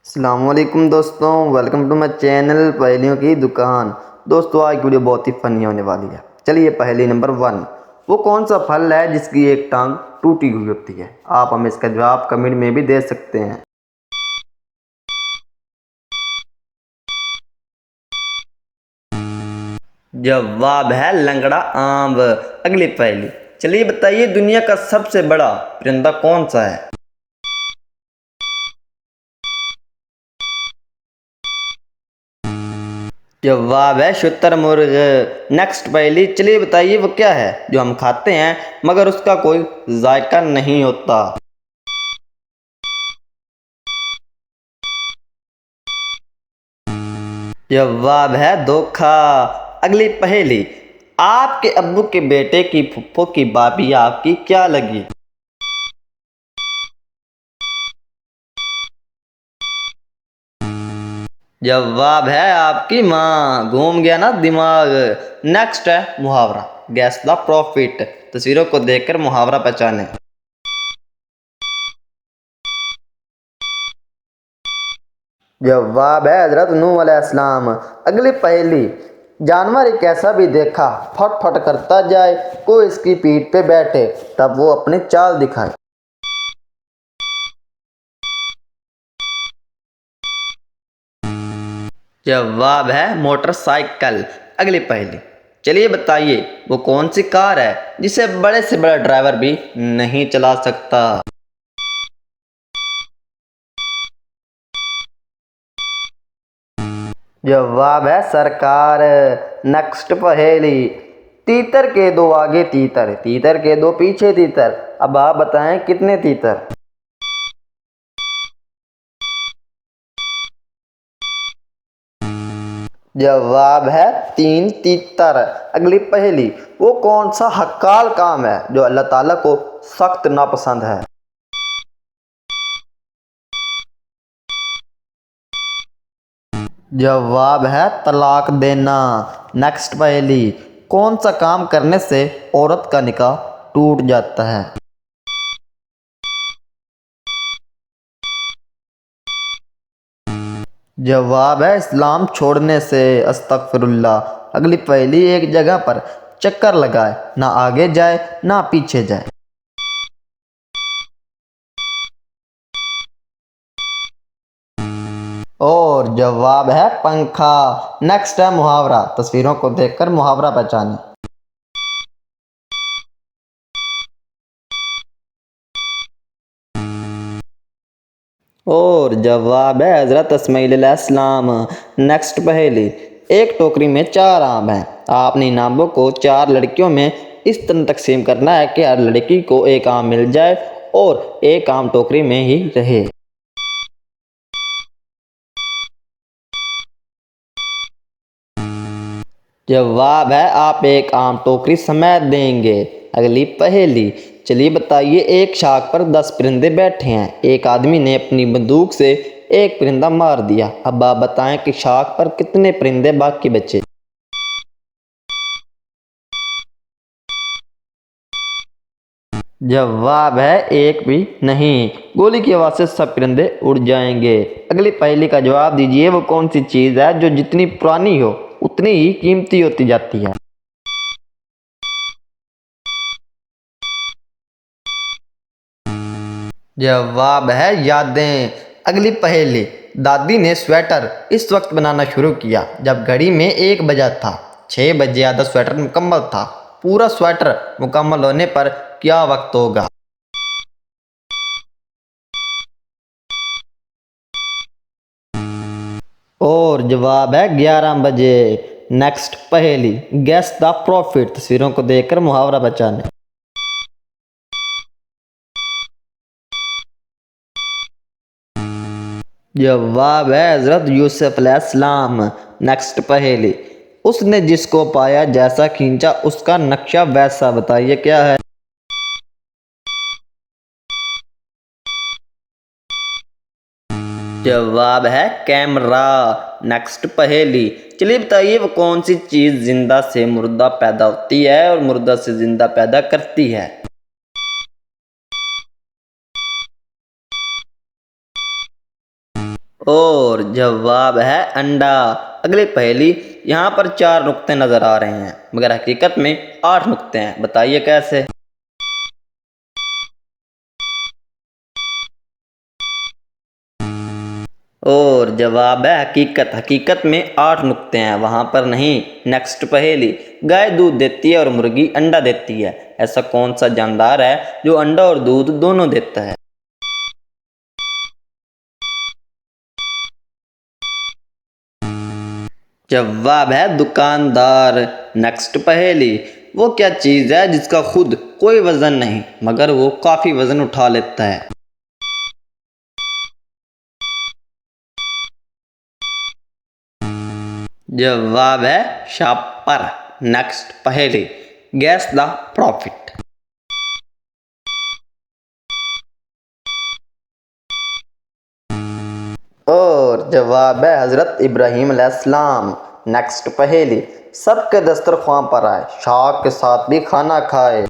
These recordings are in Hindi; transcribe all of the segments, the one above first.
अस्सलामुअलैकुम दोस्तों, वेलकम टू माई चैनल पहेलियों की दुकान। दोस्तों आज की वीडियो बहुत ही फनी होने वाली है। चलिए पहेली नंबर 1, वो कौन सा फल है जिसकी एक टांग टूटी हुई होती है? आप हमें इसका जवाब कमेंट में भी दे सकते हैं। जवाब है लंगड़ा आम। अगली पहेली, चलिए बताइए दुनिया का सबसे बड़ा परिंदा कौन सा है? जवाब है शुतुरमुर्ग। नेक्स्ट पहेली, चलिए बताइए वो क्या है जो हम खाते हैं मगर उसका कोई जायका नहीं होता? जवाब है धोखा। अगली पहेली, आपके अब्बू के बेटे की फुफ्फो की भाभी आपकी क्या लगी? जवाब है आपकी माँ। घूम गया ना दिमाग। नेक्स्ट है मुहावरा, गैस द प्रॉफिट। तस्वीरों को देखकर मुहावरा पहचाने। जवाब है हजरत नूह अलैहिस्सलाम। अगली पहेली, जानवर एक ऐसा भी देखा फट फट करता जाए, कोई इसकी पीठ पे बैठे तब वो अपनी चाल दिखाए। जवाब है मोटरसाइकिल। अगली पहेली, चलिए बताइए वो कौन सी कार है जिसे बड़े से बड़ा ड्राइवर भी नहीं चला सकता? जवाब है सरकार। नेक्स्ट पहेली, तीतर के दो आगे तीतर, तीतर के दो पीछे तीतर, अब आप बताएं कितने तीतर? जवाब है 3 तीतर। अगली पहेली, वो कौन सा हक्काल काम है जो अल्लाह ताला को सख्त नापसंद है? जवाब है तलाक देना। नेक्स्ट पहेली, कौन सा काम करने से औरत का निकाह टूट जाता है? जवाब है इस्लाम छोड़ने से। अस्तगफिरुल्लाह। अगली पहेली, एक जगह पर चक्कर लगाए ना आगे जाए ना पीछे जाए। और जवाब है पंखा। नेक्स्ट है मुहावरा, तस्वीरों को देखकर मुहावरा पहचाने। और जवाब है हजरत इस्माइल अलैहिस्सलाम। नेक्स्ट पहेली, एक टोकरी में 4 आम हैं, आपने इन आमों को 4 लड़कियों में इस तरह तकसीम करना है कि हर लड़की को एक आम मिल जाए और एक आम टोकरी में ही रहे। जवाब है आप एक आम टोकरी समेत देंगे। अगली पहेली, चलिए बताइए एक शाख पर 10 परिंदे बैठे हैं, एक आदमी ने अपनी बंदूक से एक परिंदा मार दिया, अब आप बताएं कि शाख पर कितने परिंदे बाकी बचे? जवाब है एक भी नहीं। गोली की आवाज से सब परिंदे उड़ जाएंगे। अगली पहेली का जवाब दीजिए वो कौन सी चीज है जो जितनी पुरानी हो उतनी ही कीमती होती जाती है? जवाब है यादें। अगली पहेली, दादी ने स्वेटर इस वक्त बनाना शुरू किया जब घड़ी में 1 बजा था, 6 बजे आधा स्वेटर मुकम्मल था, पूरा स्वेटर मुकम्मल होने पर क्या वक्त होगा? और जवाब है 11 बजे। नेक्स्ट पहेली, गेस द प्रॉफिट। तस्वीरों को देखकर मुहावरा बचाने। जवाब है हजरत यूसुफ अलैहिस्सलाम। नेक्स्ट पहेली, उसने जिसको पाया जैसा खींचा उसका नक्शा वैसा, बताइए क्या है? जवाब है कैमरा। नेक्स्ट पहेली, चलिए बताइए वो कौन सी चीज जिंदा से मुर्दा पैदा होती है और मुर्दा से जिंदा पैदा करती है? और जवाब है अंडा। अगली पहेली, यहाँ पर 4 नुक्ते नजर आ रहे हैं मगर हकीकत में 8 नुक्ते हैं, बताइए कैसे। और जवाब है हकीकत। हकीकत में 8 नुक्ते हैं, वहां पर नहीं। नेक्स्ट पहेली, गाय दूध देती है और मुर्गी अंडा देती है, ऐसा कौन सा जानदार है जो अंडा और दूध दोनों देता है। जवाब है दुकानदार। नेक्स्ट पहेली, वो क्या चीज़ है जिसका खुद कोई वजन नहीं मगर वो काफ़ी वजन उठा लेता है। जवाब है शापर। नेक्स्ट पहेली, गैस द प्रॉफिट। और जवाब है हजरत इब्राहीम अलैहिस्सलाम। नेक्स्ट पहेली, सबके दस्तरख्वां पर आए, शाख के साथ भी खाना खाए।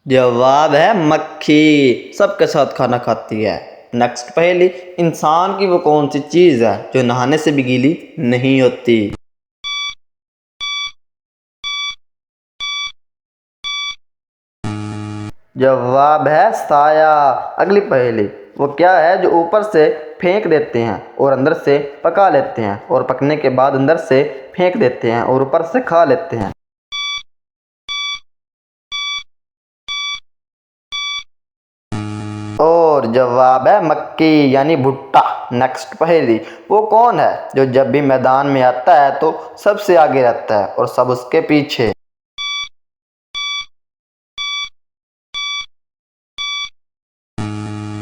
जवाब है मक्खी, सबके साथ खाना खाती है। नेक्स्ट पहेली, इंसान की वो कौन सी चीज़ है जो नहाने से भी गीली नहीं होती। जवाब है साया। अगली पहेली, वो क्या है जो ऊपर से फेंक देते हैं और अंदर से पका लेते हैं और पकने के बाद अंदर से फेंक देते हैं और ऊपर से खा लेते हैं। और जवाब है मक्की यानी भुट्टा। नेक्स्ट पहेली, वो कौन है जो जब भी मैदान में आता है तो सबसे आगे रहता है और सब उसके पीछे।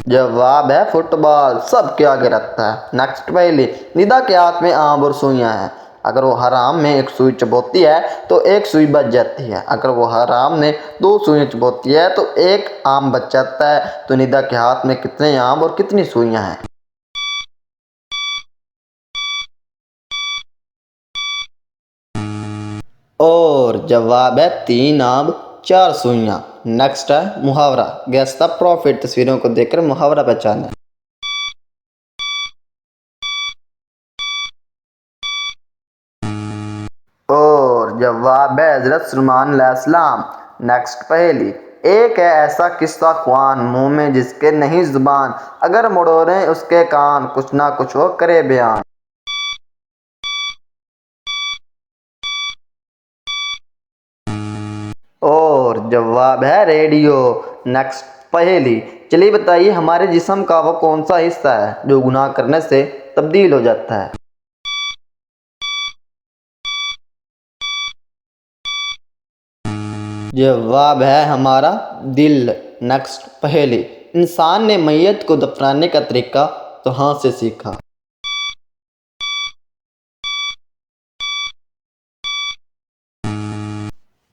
जवाब है फुटबॉल, सबके आगे रहता है। नेक्स्ट पहेली, निदा के हाथ में आम और सुइयां हैं, अगर वो हर आम में एक सुई चबोती है तो एक सुई बच जाती है, अगर वो हर आम में 2 सुइयां चबोती है तो एक आम बच जाता है। तो निदा के हाथ में कितने आम और कितनी सुइयां हैं। और जवाब है 3 आम 4 सुइयां। नेक्स्ट है मुहावरा, गैस द प्रॉफिट। तस्वीरों को देखकर मुहावरा पहचानें। और जवाब है हजरत सलमान अलैहिस्सलाम। नेक्स्ट पहेली, एक है ऐसा किस्सा ख्वान, मुंह में जिसके नहीं जुबान, अगर मड़ोरे उसके कान, कुछ ना कुछ वो करे बयान। और जवाब है रेडियो। नेक्स्ट पहेली, चलिए बताइए हमारे जिस्म का वो कौन सा हिस्सा है जो गुनाह करने से तब्दील हो जाता है। जवाब है हमारा दिल। नेक्स्ट पहेली, इंसान ने मैयत को दफनाने का तरीका कहाँ से सीखा।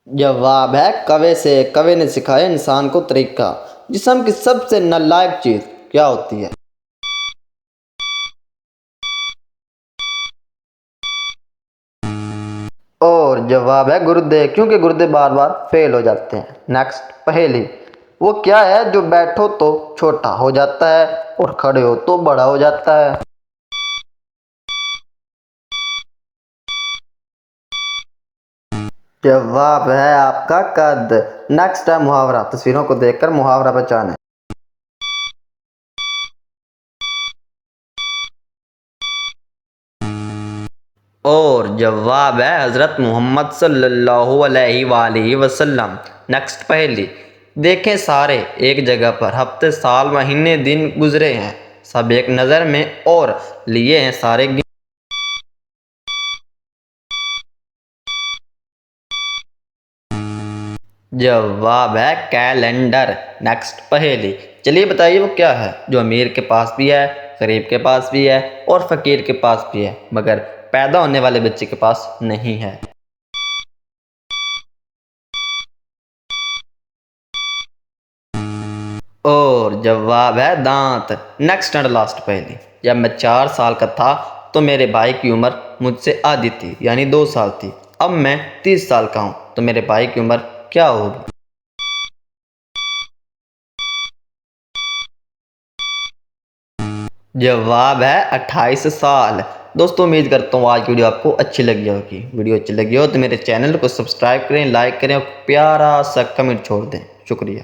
जवाब है कवे से। कवे ने सिखाया इंसान को तरीका। जिस्म की सबसे नालायक चीज़ क्या होती है। और जवाब है गुर्दे, क्योंकि गुर्दे बार बार फेल हो जाते हैं। नेक्स्ट पहेली, वो क्या है जो बैठो तो छोटा हो जाता है और खड़े हो तो बड़ा हो जाता है। जवाब है आपका कद। नेक्स्ट है मुहावरा। तस्वीरों को देखकर मुहावरा पहचानें। और जवाब है हज़रत मोहम्मद सल्लल्लाहु अलैहि वसल्लम। नेक्स्ट पहेली, देखें सारे एक जगह पर, हफ्ते साल महीने दिन गुजरे हैं, सब एक नज़र में और लिए हैं सारे जवाब है कैलेंडर। नेक्स्ट पहेली, चलिए बताइए वो क्या है जो अमीर के पास भी है, गरीब के पास भी है और फ़कीर के पास भी है मगर पैदा होने वाले बच्चे के पास नहीं है। और जवाब है दांत। नेक्स्ट एंड लास्ट पहेली, जब मैं 4 साल का था तो मेरे भाई की उम्र मुझसे आधी थी यानी 2 साल थी, अब मैं 30 साल का हूँ तो मेरे भाई की उम्र क्या होगी। जवाब है 28 साल। दोस्तों उम्मीद करता हूँ आज की वीडियो आपको अच्छी लगी होगी। वीडियो अच्छी लगी हो तो मेरे चैनल को सब्सक्राइब करें, लाइक करें और प्यारा सा कमेंट छोड़ दें। शुक्रिया।